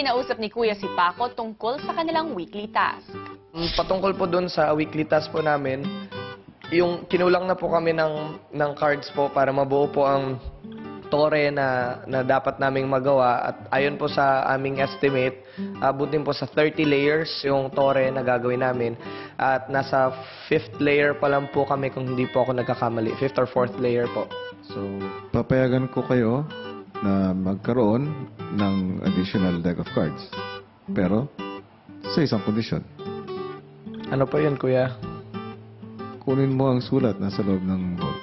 Kinausap ni Kuya si Paco tungkol sa kanilang weekly task. Patungkol po dun sa weekly task po namin, yung kinulang na po kami ng cards po para mabuo po ang tore na dapat naming magawa. At ayon po sa aming estimate, abutin po sa 30 layers yung tore na gagawin namin. At nasa 5th layer pa lang po kami kung hindi po ako nagkakamali. 5th or 4th layer po. So, papayagan ko kayo na magkaroon ng additional deck of cards. Pero, sa isang kondisyon. Ano po yun, Kuya? Kunin mo ang sulat na sa loob ng board.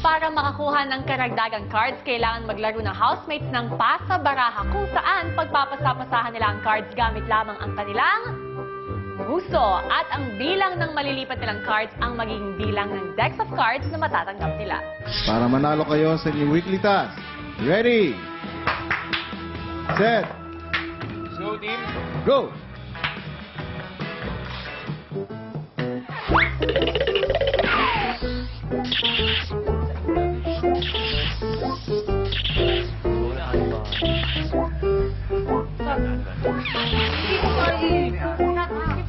Para makakuha ng karagdagang cards, kailangan maglaro ng housemates ng pasa-baraha kung saan pagpapasa-pasahan nila ang cards gamit lamang ang kanilang gusto. At ang bilang ng malilipat nilang cards ang magiging bilang ng decks of cards na matatanggap nila. Para manalo kayo sa inyong weekly task. Ready? Set. Go, team! Go!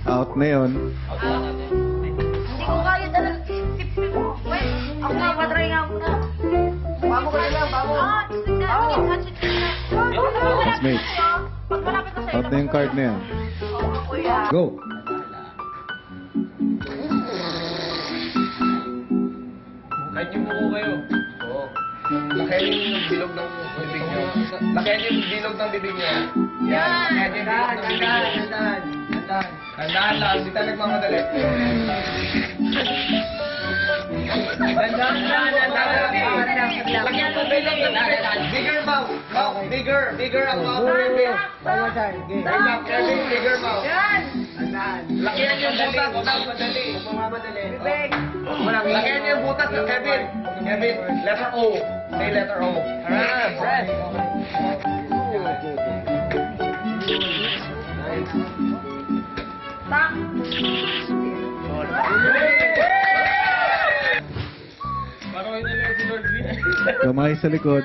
Out na yun. Hindi ko kaya talaga tip-tip mo. Wait, ako nga, patry nga muna. Bamo ka lang, bamo. Housemates. Out na yung card na yan. Go! Kahit yung buko kayo. Oo. Lakayan yung bilog ng bibig nyo. Lakayan yung bilog ng bibig nyo. Yan! Lakayan yung bilog ng bibig nyo. Tandaan lang, hindi tayo nagmamadali. Tandaan lang. Lakayan mo bilog ng bigger mouth. Bigger ang mouth. Bigger mouth. Lakayan yung butas. Madali. Bibig. Lagyan niyo yung butas ng Kevin. Kevin, letter O. Say letter O. Breath. Kamay sa likod.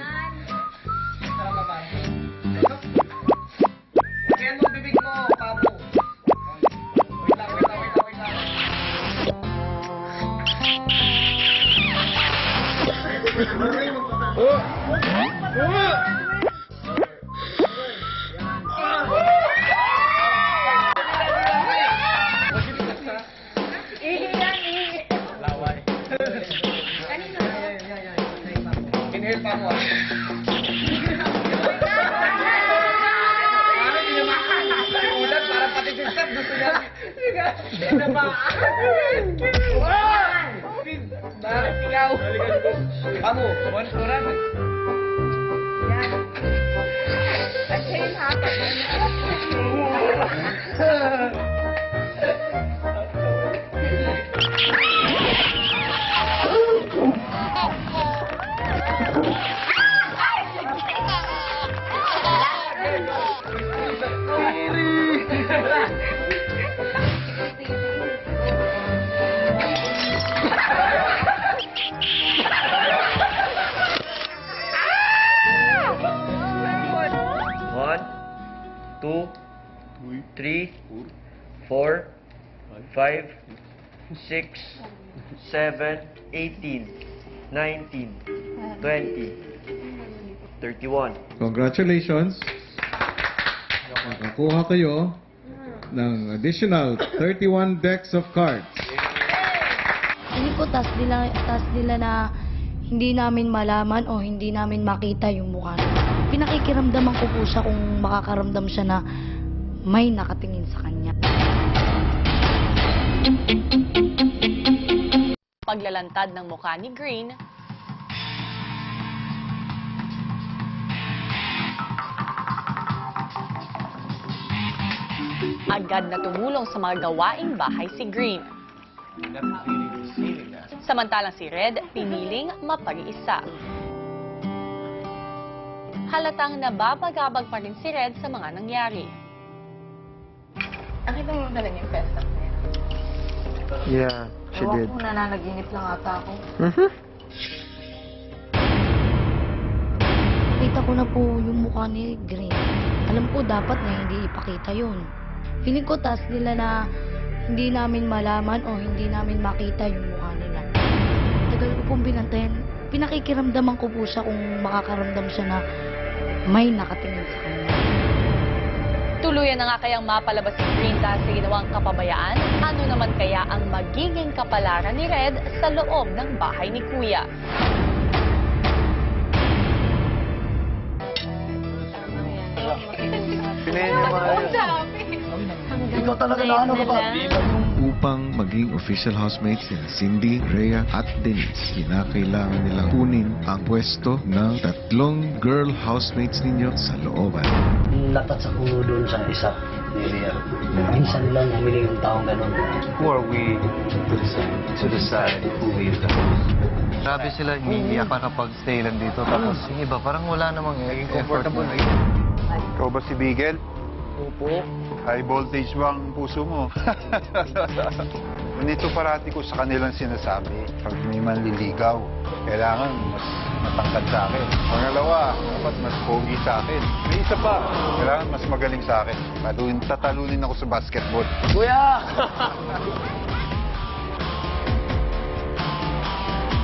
Lagyan mo bibig mo, Papo. Wait lang. Inhale pa mo. Parang pinamakan. Ulan, parang pati si Steph gusto niya. Pinamakan. Bakit ikaw? Kamu, oras. At siya yung hatak. One, two, 3, 4, 5, 6, 7, 18, 19, 20, 31. Congratulations. Nakakuha kayo ng additional 31 decks of cards. Hindi po task nila na hindi namin malaman o hindi namin makita yung mukha. Pinakikiramdaman ko po siya kung makakaramdam siya na may nakatingin sa kanya. Paglalantad ng mukha ni Green, agad na tumulong sa mga gawaing bahay si Green. Samantalang si Red, piniling mapag-iisa. Halatang nababagabag pa rin si Red sa mga nangyari. Nakita mo talaga yung pesta na yan. Yeah, she Ewan did. ko, nananaginip lang ata ako. Kita nakita ko na po yung mukha ni Green. Alam ko dapat na hindi ipakita yun. Feeling ko task nila na hindi namin malaman o hindi namin makita yung mukha nila. Tagal ko pong binantayan. Pinakikiramdaman ko po siya kung makakaramdam siya na may nakatingin sa kanya. Tuluyan na nga kayang mapalabas si Green dahil sa ginawang kapabayaan? Ano naman kaya ang magiging kapalaran ni Red sa loob ng bahay ni Kuya? Ikaw talaga na ano ka ba? Upang maging official housemates sina Cindy, Rhea at Denise, kinakailangan nilang kunin ang pwesto ng 3 girl housemates ninyo sa looban. Lapat sa puno doon sa isa ni Rhea. Minsan nilang humiling yung taong ganun. Who are we to decide who leaves the house? Grabe sila, umiiyak pa kapag stay lang dito. Tapos yung iba, parang wala namang effort. Ikaw ba si Bigel? Opo. High voltage ba ang puso mo? Ganito parati ko sa kanilang sinasabi. Pag may manliligaw, kailangan mas matangkad sa akin. Pangalawa, dapat mas pogi sa akin. May isa pa, kailangan mas magaling sa akin. Tatalunin ako sa basketball. Kuya!